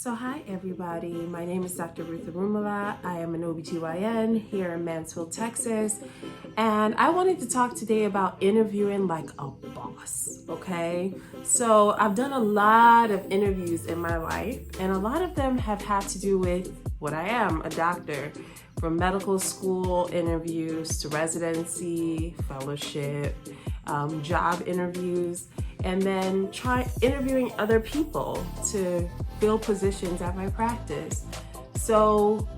So hi everybody, my name is Dr. Ruth Arumala. I am an OBGYN here in Mansfield, Texas, and I wanted to talk today about interviewing like a boss, okay? So I've done a lot of interviews in my life, and a lot of them have had to do with what I am, a doctor, from medical school interviews to residency, fellowship, job interviews, and then try interviewing other people to fill positions at my practice. So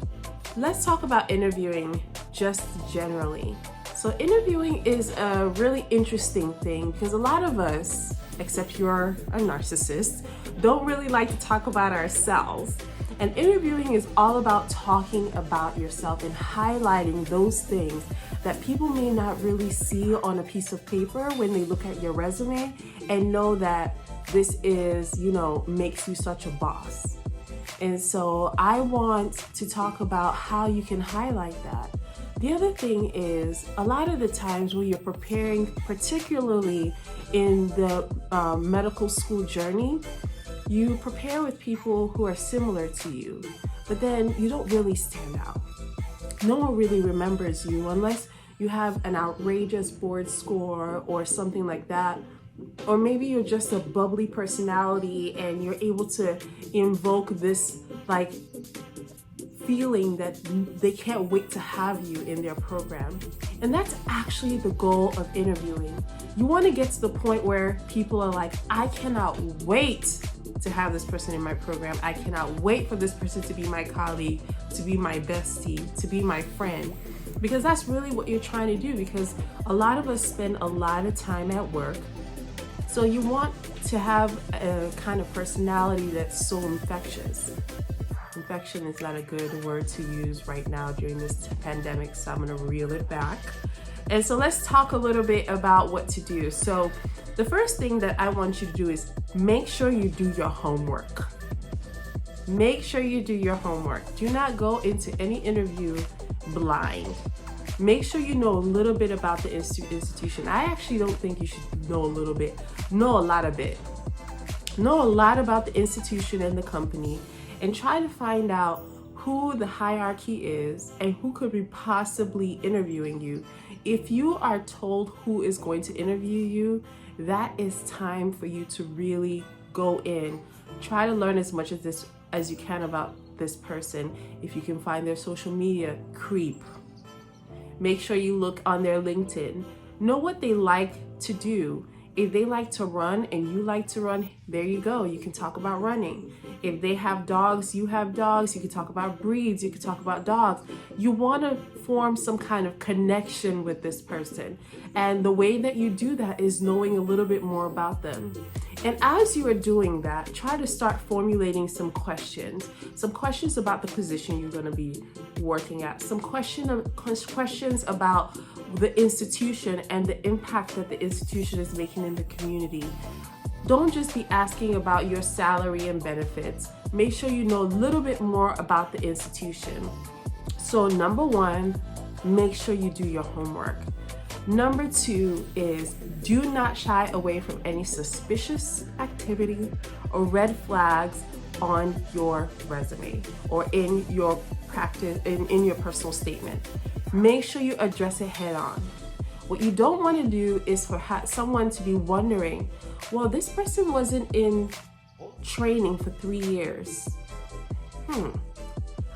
let's talk about interviewing just generally. So interviewing is a really interesting thing because a lot of us, except you're a narcissist, don't really like to talk about ourselves. And interviewing is all about talking about yourself and highlighting those things that people may not really see on a piece of paper when they look at your resume and know that this is, makes you such a boss. And so I want to talk about how you can highlight that. The other thing is, a lot of the times when you're preparing, particularly in the medical school journey, you prepare with people who are similar to you, but then you don't really stand out. No one really remembers you unless you have an outrageous board score or something like that. Or maybe you're just a bubbly personality and you're able to invoke this feeling that they can't wait to have you in their program. And that's actually the goal of interviewing. You want to get to the point where people are like, I cannot wait to have this person in my program. I cannot wait for this person to be my colleague, to be my bestie, to be my friend. Because that's really what you're trying to do, because a lot of us spend a lot of time at work. So you want to have a kind of personality that's so infectious. Infection is not a good word to use right now during this pandemic, so I'm gonna reel it back. And so let's talk a little bit about what to do. So the first thing that I want you to do is make sure you do your homework. Make sure you do your homework. Do not go into any interview blind. Make sure you know a little bit about the institution. I actually don't think you should know a little bit. Know a lot of it. Know a lot about the institution and the company, and try to find out who the hierarchy is and who could be possibly interviewing you. If you are told who is going to interview you, that is time for you to really go in. Try to learn as much as you can about this person. If you can find their social media, creep. Make sure you look on their LinkedIn. Know what they like to do. If they like to run and you like to run, there you go. You can talk about running. If they have dogs, you have dogs. You can talk about breeds. You can talk about dogs. You want to form some kind of connection with this person. And the way that you do that is knowing a little bit more about them. And as you are doing that, try to start formulating some questions about the position you're going to be working at, some questions about the institution and the impact that the institution is making in the community. Don't just be asking about your salary and benefits. Make sure you know a little bit more about the institution. So number one, make sure you do your homework. Number two is do not shy away from any suspicious activity or red flags on your resume or in your practice, in your personal statement. Make sure you address it head on. What you don't want to do is for someone to be wondering, well, this person wasn't in training for 3 years.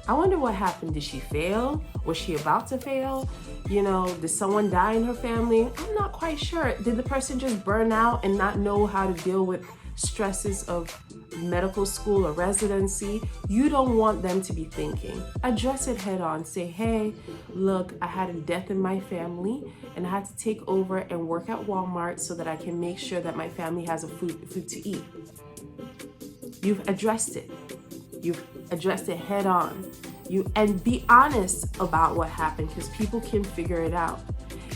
I wonder what happened. Did she fail? Was she about to fail? Did someone die in her family? I'm not quite sure. Did the person just burn out and not know how to deal with stresses of medical school or residency? You don't want them to be thinking. Address it head on. Say, hey, look, I had a death in my family and I had to take over and work at Walmart so that I can make sure that my family has food to eat. You've addressed it. You've addressed it head on. And be honest about what happened, because people can figure it out.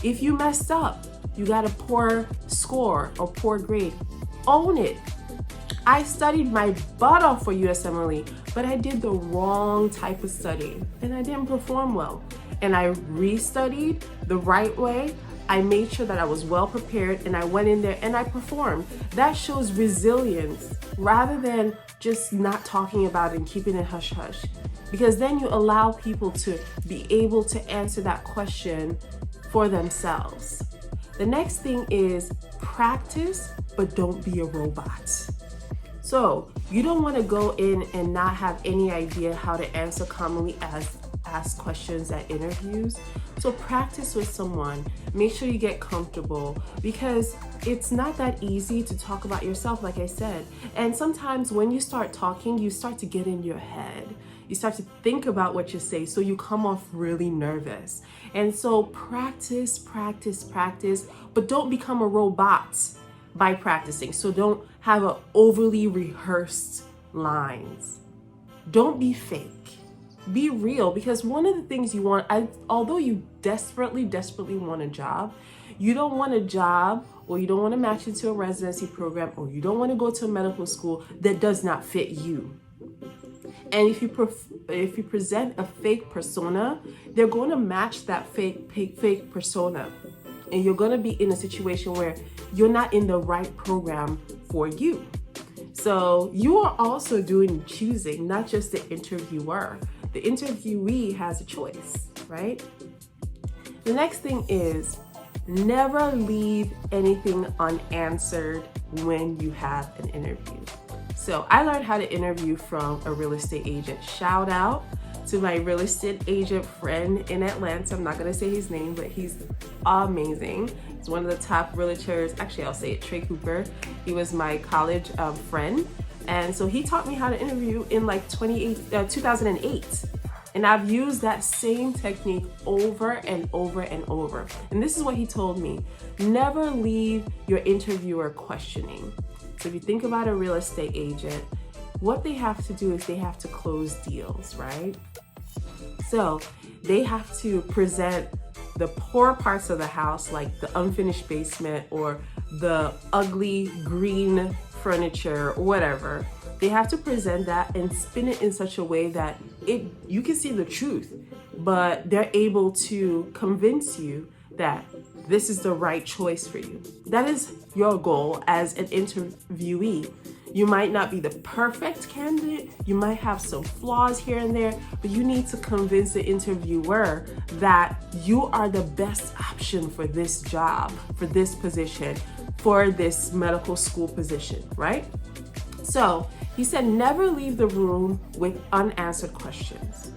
If you messed up, you got a poor score or poor grade, own it. I studied my butt off for USMLE, but I did the wrong type of studying and I didn't perform well. And I restudied the right way. I made sure that I was well prepared and I went in there and I performed. That shows resilience rather than just not talking about it and keeping it hush hush. Because then you allow people to be able to answer that question for themselves. The next thing is practice, but don't be a robot. So you don't want to go in and not have any idea how to answer commonly asked questions at interviews. So practice with someone. Make sure you get comfortable, because it's not that easy to talk about yourself, like I said. And sometimes when you start talking, you start to get in your head. You start to think about what you say, so you come off really nervous. And so practice, but don't become a robot by practicing. So don't have an overly rehearsed lines. Don't be fake. Be real, because one of the things you want, although you desperately want a job, you don't want a job, or you don't want to match into a residency program, or you don't want to go to a medical school that does not fit you. And if you present a fake persona, they're going to match that fake persona. And you're going to be in a situation where you're not in the right program for you. So you are also doing choosing, not just the interviewer. The interviewee has a choice, right? The next thing is never leave anything unanswered when you have an interview. So I learned how to interview from a real estate agent. Shout out to my real estate agent friend in Atlanta. I'm not going to say his name, but he's amazing. He's one of the top realtors. Actually, I'll say it, Trey Cooper. He was my college friend. And so he taught me how to interview in like 2008. And I've used that same technique over and over and over. And this is what he told me. Never leave your interviewer questioning. So if you think about a real estate agent, what they have to do is they have to close deals, right? So they have to present the poor parts of the house, like the unfinished basement or the ugly green furniture or whatever. They have to present that and spin it in such a way that you can see the truth, but they're able to convince you that this is the right choice for you. That is your goal as an interviewee. You might not be the perfect candidate, you might have some flaws here and there, but you need to convince the interviewer that you are the best option for this job, for this position, for this medical school position, right? So he said, never leave the room with unanswered questions.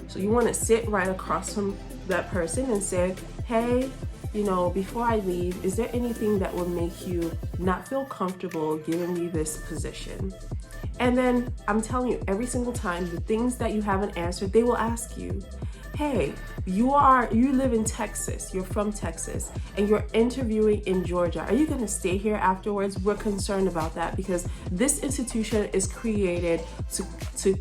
So you want to sit right across from that person and say, hey, before I leave, is there anything that will make you not feel comfortable giving me this position? And then I'm telling you, every single time, the things that you haven't answered, they will ask you, hey, you live in Texas, you're from Texas, and you're interviewing in Georgia. Are you going to stay here afterwards? We're concerned about that because this institution is created to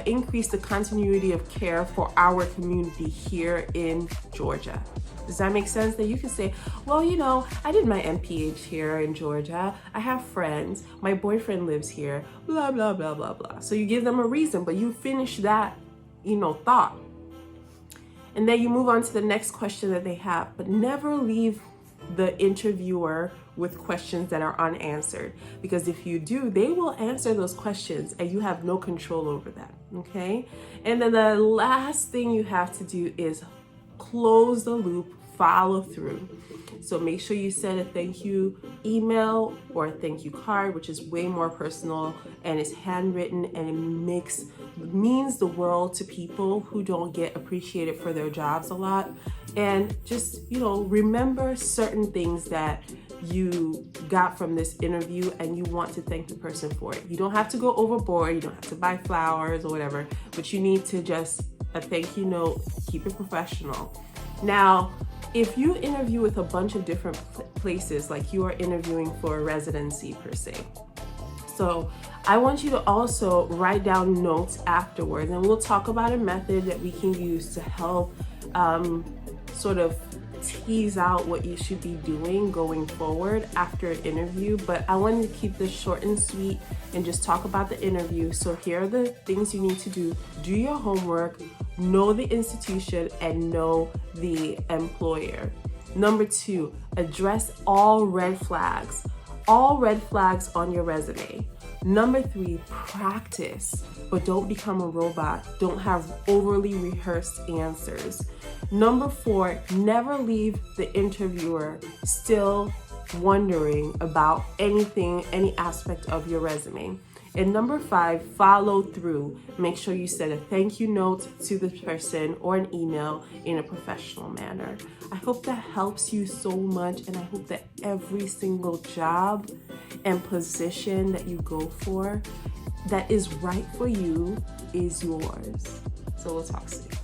increase the continuity of care for our community here in Georgia. Does that make sense? That you can say, well, I did my MPH here in Georgia. I have friends. My boyfriend lives here, blah, blah, blah, blah, blah. So you give them a reason, but you finish that, thought. And then you move on to the next question that they have, but never leave the interviewer with questions that are unanswered. Because if you do, they will answer those questions and you have no control over that, okay? And then the last thing you have to do is close the loop, follow through. So make sure you send a thank you email or a thank you card, which is way more personal and it's handwritten and it means the world to people who don't get appreciated for their jobs a lot. And just, remember certain things that you got from this interview and you want to thank the person for it. You don't have to go overboard. You don't have to buy flowers or whatever, but you need to just a thank you note, keep it professional. Now, if you interview with a bunch of different places, like you are interviewing for a residency per se, so I want you to also write down notes afterwards, and we'll talk about a method that we can use to help sort of tease out what you should be doing going forward after an interview. But I wanted to keep this short and sweet and just talk about the interview. So here are the things you need to do. Do your homework, know the institution, and know the employer. Number 2, address all red flags. All red flags on your resume. Number 3, practice, but don't become a robot. Don't have overly rehearsed answers. Number 4, never leave the interviewer still wondering about anything, any aspect of your resume. And number 5, follow through. Make sure you send a thank you note to the person or an email in a professional manner. I hope that helps you so much, and I hope that every single job and position that you go for that is right for you is yours. So we'll talk soon.